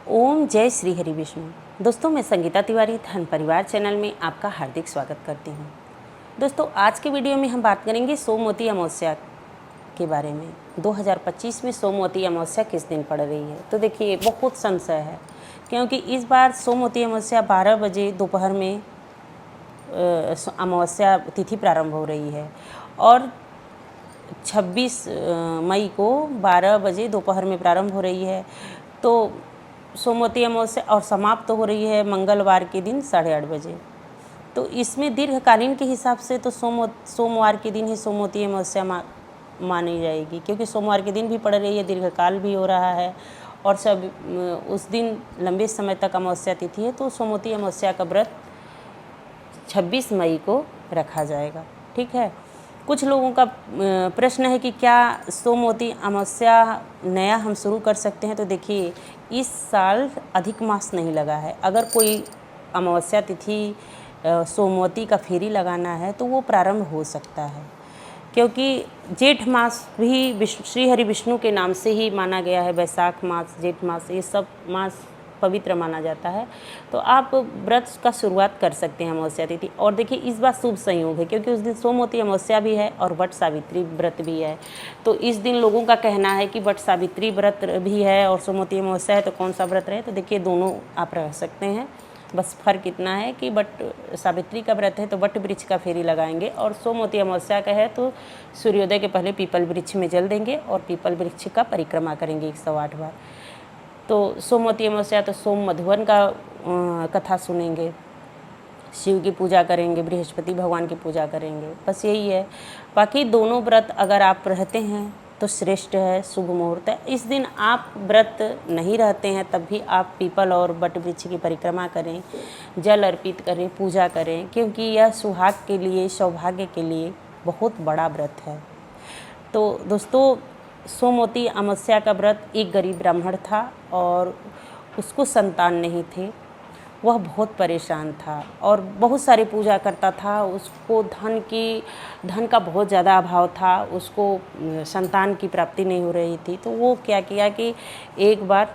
ओम जय श्री हरि विष्णु। दोस्तों, मैं संगीता तिवारी धन परिवार चैनल में आपका हार्दिक स्वागत करती हूँ। दोस्तों, आज के वीडियो में हम बात करेंगे सोमवती अमावस्या के बारे में। 2025 में सोमवती अमावस्या किस दिन पड़ रही है? तो देखिए, बहुत संशय है, क्योंकि इस बार सोमवती अमावस्या 12 बजे दोपहर में अमावस्या तिथि प्रारंभ हो रही है और 26 मई को 12 बजे दोपहर में प्रारंभ हो रही है। तो सोमवती अमावस्या और समाप्त हो रही है मंगलवार के दिन 8:30 बजे। तो इसमें दीर्घकालीन के हिसाब से तो सोमवार के दिन ही सोमवती अमावस्या मानी जाएगी, क्योंकि सोमवार के दिन भी पड़ रही है, दीर्घकाल भी हो रहा है और सब उस दिन लंबे समय तक अमावस्या तिथि है। तो सोमवती अमावस्या का व्रत 26 मई को रखा जाएगा। ठीक है। कुछ लोगों का प्रश्न है कि क्या सोमवती अमावस्या नया हम शुरू कर सकते हैं? तो देखिए, इस साल अधिक मास नहीं लगा है। अगर कोई अमावस्या तिथि सोमवती का फेरी लगाना है तो वो प्रारंभ हो सकता है, क्योंकि जेठ मास भी श्री हरि विष्णु के नाम से ही माना गया है। वैशाख मास, जेठ मास, ये सब मास पवित्र माना जाता है। तो आप व्रत का शुरुआत कर सकते हैं अमावस्या तिथि। और देखिए, इस बार शुभ संयोग है, क्योंकि उस दिन सोमवती अमावस्या भी है और वट सावित्री व्रत भी है। तो इस दिन लोगों का कहना है कि वट सावित्री व्रत भी है और सोमवती अमावस्या है, तो कौन सा व्रत रहे? तो देखिए, दोनों आप रह सकते हैं। बस फ़र्क इतना है कि वट सावित्री का व्रत है तो वट वृक्ष का फेरी लगाएंगे, और सोमवती अमावस्या का है तो सूर्योदय के पहले पीपल वृक्ष में जल देंगे और पीपल वृक्ष का परिक्रमा करेंगे 108 बार। तो सोमवती अमावस्या तो सोम मधुवन का कथा सुनेंगे, शिव की पूजा करेंगे, बृहस्पति भगवान की पूजा करेंगे, बस यही है। बाकी दोनों व्रत अगर आप रहते हैं तो श्रेष्ठ है, शुभ मुहूर्त है। इस दिन आप व्रत नहीं रहते हैं तब भी आप पीपल और वट वृक्ष की परिक्रमा करें, जल अर्पित करें, पूजा करें, क्योंकि यह सुहाग के लिए, सौभाग्य के लिए बहुत बड़ा व्रत है। तो दोस्तों, सोमवती अमावस्या का व्रत एक गरीब ब्राह्मण था और उसको संतान नहीं थे। वह बहुत परेशान था और बहुत सारी पूजा करता था। उसको धन का बहुत ज़्यादा अभाव था, उसको संतान की प्राप्ति नहीं हो रही थी। तो वो क्या किया कि एक बार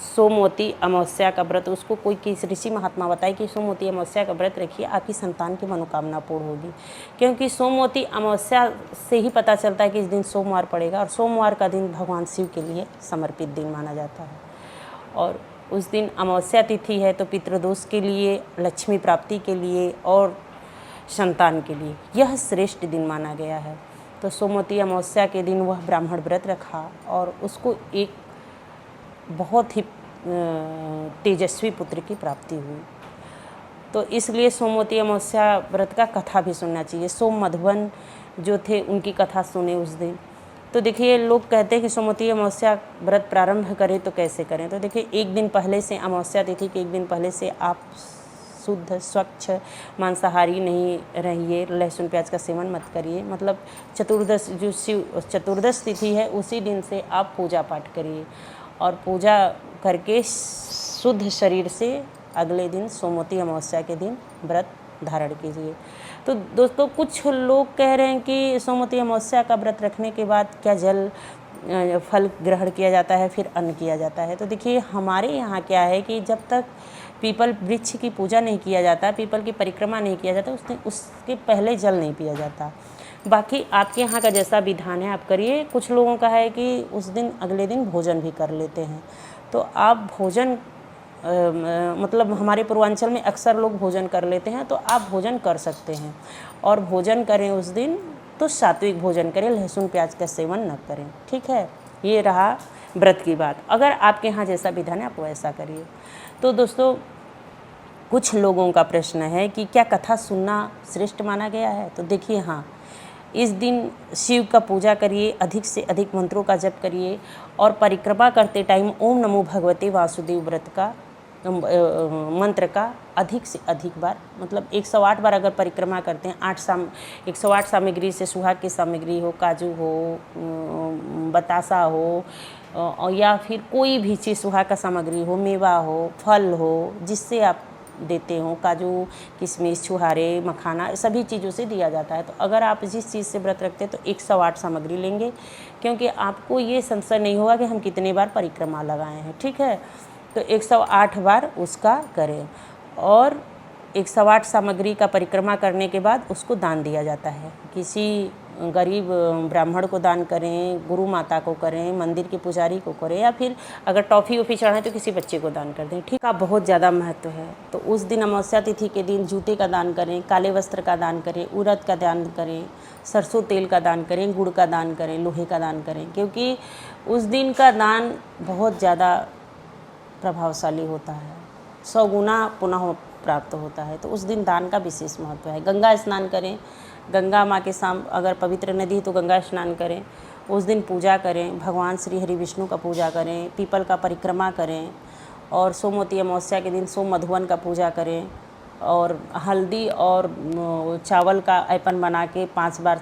सोमवती अमावस्या का व्रत, उसको कोई किसी ऋषि महात्मा बताए कि सोमवती अमावस्या का व्रत रखिए, आपकी संतान की मनोकामना पूर्ण होगी। क्योंकि सोमवती अमावस्या से ही पता चलता है कि इस दिन सोमवार पड़ेगा, और सोमवार का दिन भगवान शिव के लिए समर्पित दिन माना जाता है। और उस दिन अमावस्या तिथि है तो पितृदोष के लिए, लक्ष्मी प्राप्ति के लिए और संतान के लिए यह श्रेष्ठ दिन माना गया है। तो सोमवती अमावस्या के दिन वह ब्राह्मण व्रत रखा और उसको एक बहुत ही तेजस्वी पुत्र की प्राप्ति हुई। तो इसलिए सोमवती अमावस्या व्रत का कथा भी सुनना चाहिए। सोम मधुवन जो थे उनकी कथा सुने उस दिन। तो देखिए, लोग कहते हैं कि सोमवती अमावस्या व्रत प्रारंभ करें तो कैसे करें? तो देखिए, एक दिन पहले से, अमावस्या तिथि के एक दिन पहले से आप शुद्ध स्वच्छ मांसाहारी नहीं रहिए, लहसुन प्याज का सेवन मत करिए। मतलब चतुर्दश तिथि है उसी दिन से आप पूजा पाठ करिए और पूजा करके शुद्ध शरीर से अगले दिन सोमवती अमावस्या के दिन व्रत धारण कीजिए। तो दोस्तों, कुछ लोग कह रहे हैं कि सोमवती अमावस्या का व्रत रखने के बाद क्या जल फल ग्रहण किया जाता है, फिर अन्न किया जाता है? तो देखिए, हमारे यहाँ क्या है कि जब तक पीपल वृक्ष की पूजा नहीं किया जाता, पीपल की परिक्रमा नहीं किया जाता, उसके पहले जल नहीं पिया जाता। बाकी आपके यहाँ का जैसा विधान है आप करिए। कुछ लोगों का है कि उस दिन अगले दिन भोजन भी कर लेते हैं। तो आप भोजन मतलब हमारे पूर्वांचल में अक्सर लोग भोजन कर लेते हैं, तो आप भोजन कर सकते हैं। और भोजन करें उस दिन तो सात्विक भोजन करें, लहसुन प्याज का सेवन न करें। ठीक है, ये रहा व्रत की बात। अगर आपके यहाँ जैसा विधान है आप वैसा करिए। तो दोस्तों, कुछ लोगों का प्रश्न है कि क्या कथा सुनना श्रेष्ठ माना गया है? तो देखिए, हाँ, इस दिन शिव का पूजा करिए, अधिक से अधिक मंत्रों का जप करिए और परिक्रमा करते टाइम ओम नमो भगवते वासुदेव व्रत का मंत्र का अधिक से अधिक बार, मतलब 108 बार अगर परिक्रमा करते हैं, 108 सामग्री से, सुहाग की सामग्री हो, काजू हो, बतासा हो, या फिर कोई भी चीज़ सुहाग का सामग्री हो, मेवा हो, फल हो, जिससे आप देते हो, काजू, किशमिश, छुहारे, मखाना, सभी चीज़ों से दिया जाता है। तो अगर आप जिस चीज़ से व्रत रखते हैं तो 108 सामग्री लेंगे, क्योंकि आपको ये संशय नहीं होगा कि हम कितने बार परिक्रमा लगाए हैं। ठीक है, तो 108 बार उसका करें और 108 सामग्री का परिक्रमा करने के बाद उसको दान दिया जाता है। किसी गरीब ब्राह्मण को दान करें, गुरु माता को करें, मंदिर के पुजारी को करें, या फिर अगर टॉफ़ी वॉफ़ी चढ़ाएं तो किसी बच्चे को दान कर दें। ठीक है, बहुत ज़्यादा महत्व है। तो उस दिन अमावस्या तिथि के दिन जूते का दान करें, काले वस्त्र का दान करें, उड़द का दान करें, सरसों तेल का दान करें, गुड़ का दान करें, लोहे का दान करें, क्योंकि उस दिन का दान बहुत ज़्यादा प्रभावशाली होता है, 100 गुना पुनः प्राप्त होता है। तो उस दिन दान का विशेष महत्व है। गंगा स्नान करें, गंगा माँ के साम अगर पवित्र नदी है तो गंगा स्नान करें, उस दिन पूजा करें, भगवान श्री हरि विष्णु का पूजा करें, पीपल का परिक्रमा करें, और सोमवती अमावस्या के दिन सोम मधुवन का पूजा करें, और हल्दी और चावल का ऐपन बना के 5 बार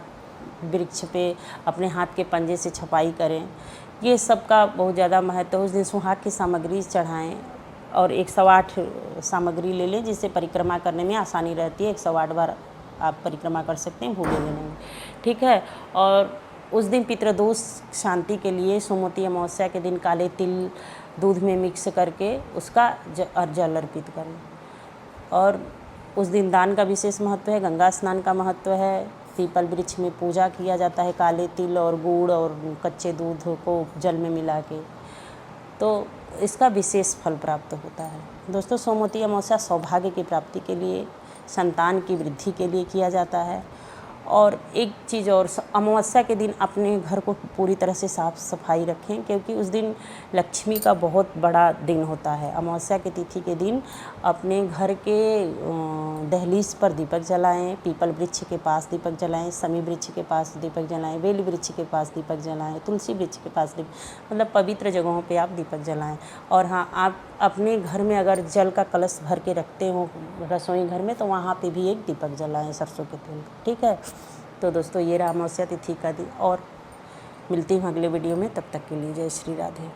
वृक्ष पे अपने हाथ के पंजे से छपाई करें। ये सब का बहुत ज़्यादा महत्व है। उस दिन सुहाग की सामग्री चढ़ाएं और 108 सामग्री ले लें, जिससे परिक्रमा करने में आसानी रहती है। 108 बार आप परिक्रमा कर सकते हैं, भूलेंगे नहीं। ठीक है, और उस दिन पितृदोष शांति के लिए सोमवती अमावस्या के दिन काले तिल दूध में मिक्स करके उसका जल अर्पित करें। और उस दिन दान का विशेष महत्व है, गंगा स्नान का महत्व है, पीपल वृक्ष में पूजा किया जाता है काले तिल और गुड़ और कच्चे दूध को जल में मिला के, तो इसका विशेष फल प्राप्त होता है। दोस्तों, सोमवती अमावस्या सौभाग्य की प्राप्ति के लिए, संतान की वृद्धि के लिए किया जाता है। और एक चीज़ और, अमावस्या के दिन अपने घर को पूरी तरह से साफ़ सफाई रखें, क्योंकि उस दिन लक्ष्मी का बहुत बड़ा दिन होता है। अमावस्या की तिथि के दिन अपने घर के दहलीज पर दीपक जलाएं, पीपल वृक्ष के पास दीपक जलाएं, समी वृक्ष के पास दीपक जलाएं, बेल वृक्ष के पास दीपक जलाएं, तुलसी वृक्ष के पास मतलब पवित्र जगहों पे आप दीपक जलाएं। और हाँ, आप अपने घर में अगर जल का कलश भर के रखते हो रसोई घर में, तो वहाँ पे भी एक दीपक जलाएं सरसों के तेल। ठीक है, तो दोस्तों ये रहा अमावस्या तिथि का दिन, और मिलती हूँ अगले वीडियो में। तब तक के लिए जय श्री राधे।